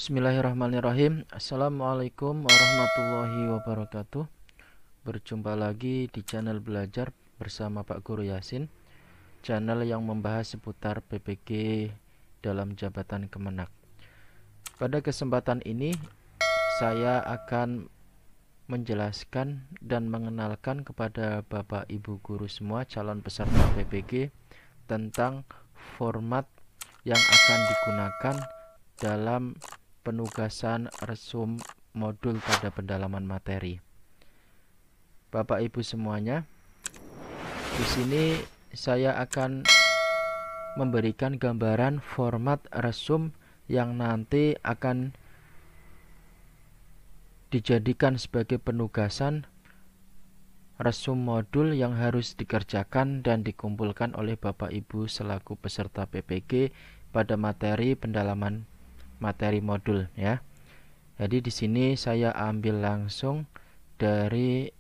Bismillahirrahmanirrahim. Assalamualaikum warahmatullahi wabarakatuh. Berjumpa lagi di channel belajar bersama Pak Guru Yasin, channel yang membahas seputar PPG dalam jabatan Kemenak. Pada kesempatan ini saya akan menjelaskan dan mengenalkan kepada Bapak Ibu guru semua calon peserta PPG tentang format yang akan digunakan dalam penugasan resum modul pada pendalaman materi. Bapak Ibu semuanya, di sini saya akan memberikan gambaran format resum yang nanti akan dijadikan sebagai penugasan resum modul yang harus dikerjakan dan dikumpulkan oleh Bapak Ibu selaku peserta PPG pada materi pendalaman materi modul ya. Jadi di sini saya ambil langsung dari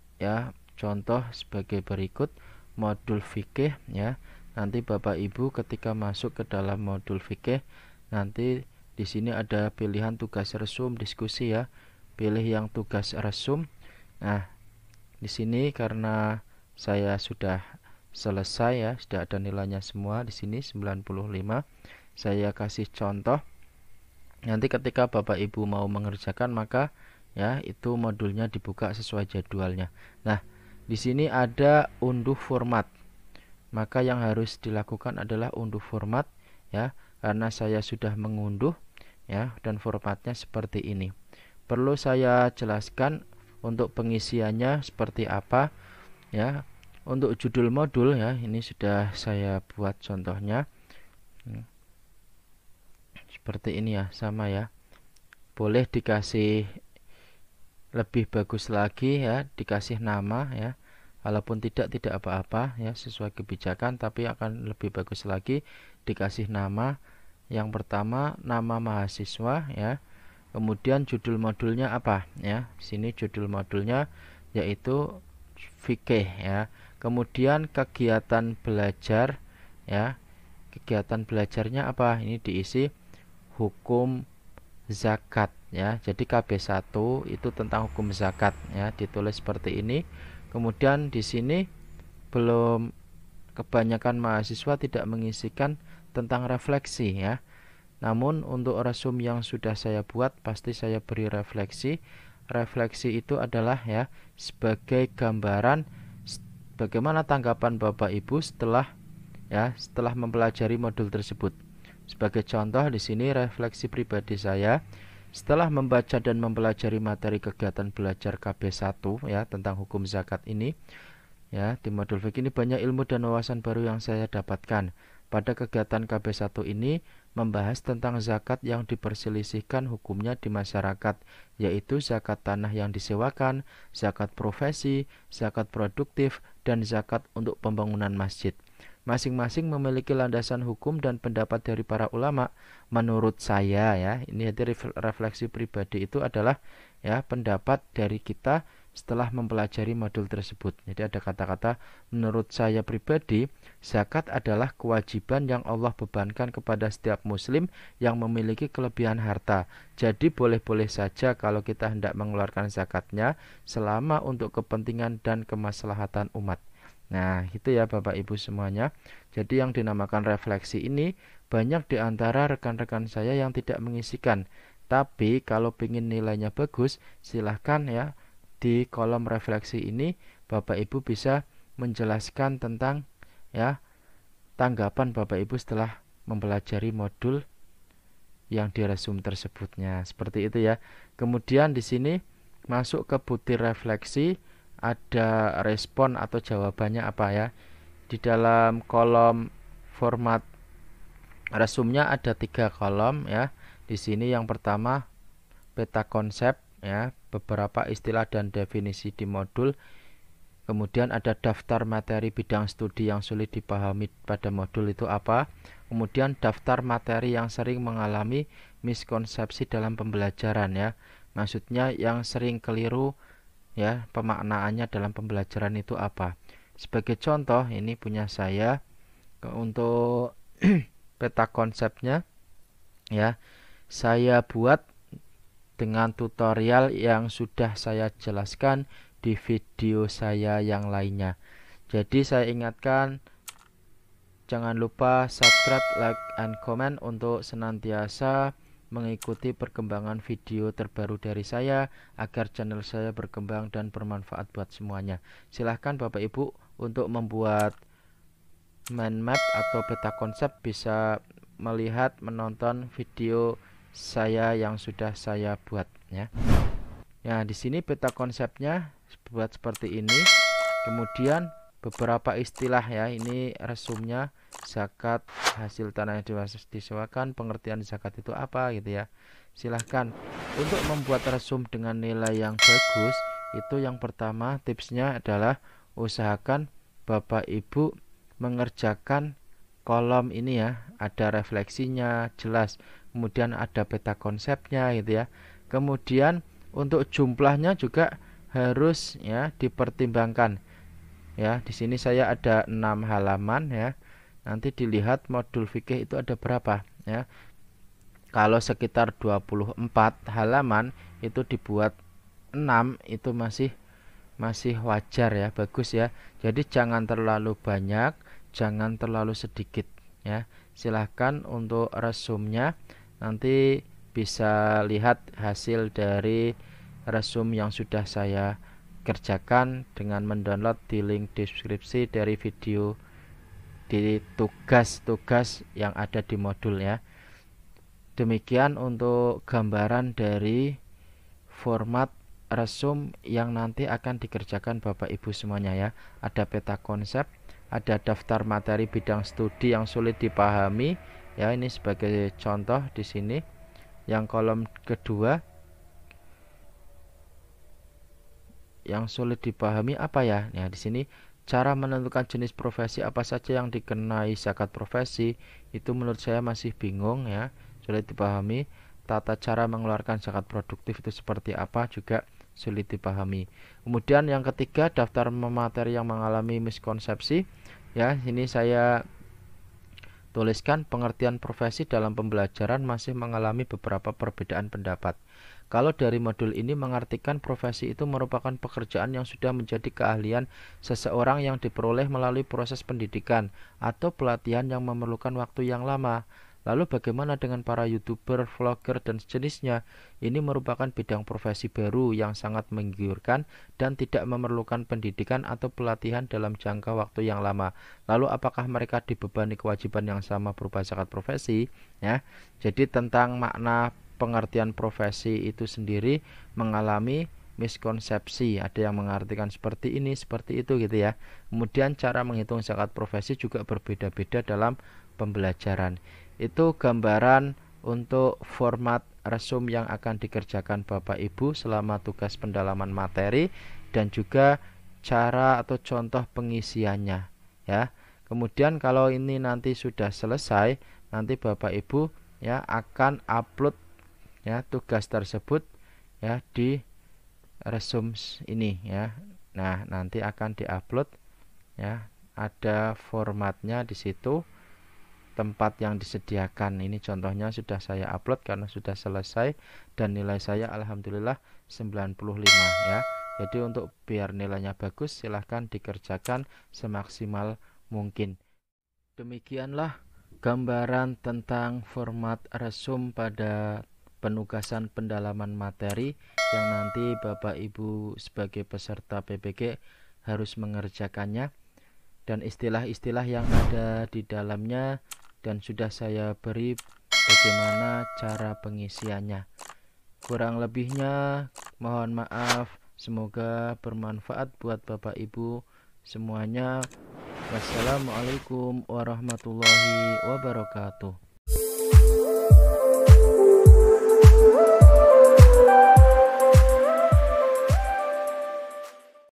contoh sebagai berikut modul fikih ya. Nanti Bapak Ibu ketika masuk ke dalam modul fikih, nanti di sini ada pilihan tugas resum diskusi ya. Pilih yang tugas resum. Nah, di sini karena saya sudah selesai ya, sudah ada nilainya semua di sini 95. Saya kasih contoh. Nanti ketika Bapak Ibu mau mengerjakan maka ya itu modulnya dibuka sesuai jadwalnya. Nah, di sini ada unduh format. Maka yang harus dilakukan adalah unduh format ya, karena saya sudah mengunduh ya dan formatnya seperti ini. Perlu saya jelaskan untuk pengisiannya seperti apa ya. Untuk judul modul ya, ini sudah saya buat contohnya. Seperti ini ya, sama ya. Boleh dikasih lebih bagus lagi ya, dikasih nama ya. Walaupun tidak apa-apa ya, sesuai kebijakan, tapi akan lebih bagus lagi dikasih nama. Yang pertama nama mahasiswa ya. Kemudian judul modulnya apa ya? Sini judul modulnya yaitu fikih ya. Kemudian kegiatan belajar ya. Kegiatan belajarnya apa? Ini diisi hukum zakat ya. Jadi KB1 itu tentang hukum zakat ya, ditulis seperti ini. Kemudian di sini belum, kebanyakan mahasiswa tidak mengisikan tentang refleksi ya. Namun untuk resum yang sudah saya buat pasti saya beri refleksi. Refleksi itu adalah ya sebagai gambaran bagaimana tanggapan Bapak Ibu setelah mempelajari modul tersebut. Sebagai contoh di sini refleksi pribadi saya setelah membaca dan mempelajari materi kegiatan belajar KB1 ya tentang hukum zakat ini ya, di modul fikih ini banyak ilmu dan wawasan baru yang saya dapatkan. Pada kegiatan KB1 ini membahas tentang zakat yang diperselisihkan hukumnya di masyarakat, yaitu zakat tanah yang disewakan, zakat profesi, zakat produktif, dan zakat untuk pembangunan masjid. Masing-masing memiliki landasan hukum dan pendapat dari para ulama. Menurut saya ya, ini jadi refleksi pribadi itu adalah ya pendapat dari kita setelah mempelajari modul tersebut. Jadi ada kata-kata menurut saya pribadi, zakat adalah kewajiban yang Allah bebankan kepada setiap muslim yang memiliki kelebihan harta. Jadi boleh-boleh saja kalau kita hendak mengeluarkan zakatnya selama untuk kepentingan dan kemaslahatan umat. Nah, itu ya Bapak Ibu semuanya. Jadi yang dinamakan refleksi ini banyak di antara rekan-rekan saya yang tidak mengisikan. Tapi kalau ingin nilainya bagus, silahkan ya di kolom refleksi ini Bapak Ibu bisa menjelaskan tentang ya tanggapan Bapak Ibu setelah mempelajari modul yang diresum tersebutnya. Seperti itu ya. Kemudian di sini masuk ke butir refleksi, ada respon atau jawabannya apa ya. Di dalam kolom format resumnya ada 3 kolom ya. Di sini yang pertama peta konsep ya, beberapa istilah dan definisi di modul. Kemudian ada daftar materi bidang studi yang sulit dipahami pada modul itu apa. Kemudian daftar materi yang sering mengalami miskonsepsi dalam pembelajaran ya. Maksudnya yang sering keliru ya pemaknaannya dalam pembelajaran itu apa. Sebagai contoh ini punya saya untuk peta konsepnya ya, saya buat dengan tutorial yang sudah saya jelaskan di video saya yang lainnya. Jadi saya ingatkan, jangan lupa subscribe, like, and comment untuk senantiasa mengikuti perkembangan video terbaru dari saya agar channel saya berkembang dan bermanfaat buat semuanya. Silahkan Bapak Ibu untuk membuat mind map atau peta konsep bisa melihat, menonton video saya yang sudah saya buat ya. Nah, di sini peta konsepnya buat seperti ini. Kemudian beberapa istilah ya, ini resumnya, zakat, hasil tanah yang disewakan, pengertian zakat itu apa gitu ya. Silahkan untuk membuat resum dengan nilai yang bagus, itu yang pertama tipsnya adalah usahakan Bapak Ibu mengerjakan kolom ini ya, ada refleksinya jelas, kemudian ada peta konsepnya gitu ya. Kemudian untuk jumlahnya juga harus ya dipertimbangkan. Ya, di sini saya ada 6 halaman ya. Nanti dilihat modul fikih itu ada berapa ya. Kalau sekitar 24 halaman itu dibuat 6 itu masih wajar ya, bagus ya. Jadi jangan terlalu banyak, jangan terlalu sedikit ya. Silahkan untuk resumnya nanti bisa lihat hasil dari resum yang sudah saya kerjakan dengan mendownload di link deskripsi dari video di tugas-tugas yang ada di modul ya. Demikian untuk gambaran dari format resum yang nanti akan dikerjakan Bapak Ibu semuanya ya. Ada peta konsep, ada daftar materi bidang studi yang sulit dipahami ya, ini sebagai contoh di sini. Yang kolom kedua yang sulit dipahami apa ya? Nah, di sini cara menentukan jenis profesi apa saja yang dikenai zakat profesi itu menurut saya masih bingung ya, sulit dipahami. Tata cara mengeluarkan zakat produktif itu seperti apa juga sulit dipahami. Kemudian yang ketiga, daftar materi yang mengalami miskonsepsi. Ya, ini saya tuliskan pengertian profesi dalam pembelajaran masih mengalami beberapa perbedaan pendapat. Kalau dari modul ini mengartikan profesi itu merupakan pekerjaan yang sudah menjadi keahlian seseorang yang diperoleh melalui proses pendidikan atau pelatihan yang memerlukan waktu yang lama. Lalu bagaimana dengan para YouTuber, vlogger, dan sejenisnya? Ini merupakan bidang profesi baru yang sangat menggiurkan dan tidak memerlukan pendidikan atau pelatihan dalam jangka waktu yang lama. Lalu apakah mereka dibebani kewajiban yang sama berupa zakat profesi? Ya, jadi tentang makna pengertian profesi itu sendiri mengalami miskonsepsi. Ada yang mengartikan seperti ini, seperti itu gitu ya. Kemudian cara menghitung zakat profesi juga berbeda-beda dalam pembelajaran. Itu gambaran untuk format resum yang akan dikerjakan Bapak Ibu selama tugas pendalaman materi dan juga cara atau contoh pengisiannya ya. Kemudian kalau ini nanti sudah selesai, nanti Bapak Ibu ya akan upload ya tugas tersebut ya di resum ini ya. Nah, nanti akan diupload ya. Ada formatnya di situ, tempat yang disediakan. Ini contohnya sudah saya upload karena sudah selesai dan nilai saya alhamdulillah 95 ya. Jadi untuk biar nilainya bagus silahkan dikerjakan semaksimal mungkin. Demikianlah gambaran tentang format resum pada penugasan pendalaman materi yang nanti Bapak Ibu sebagai peserta PPG harus mengerjakannya, dan istilah-istilah yang ada di dalamnya dan sudah saya beri bagaimana cara pengisiannya. Kurang lebihnya mohon maaf, semoga bermanfaat buat Bapak Ibu semuanya. Wassalamualaikum warahmatullahi wabarakatuh.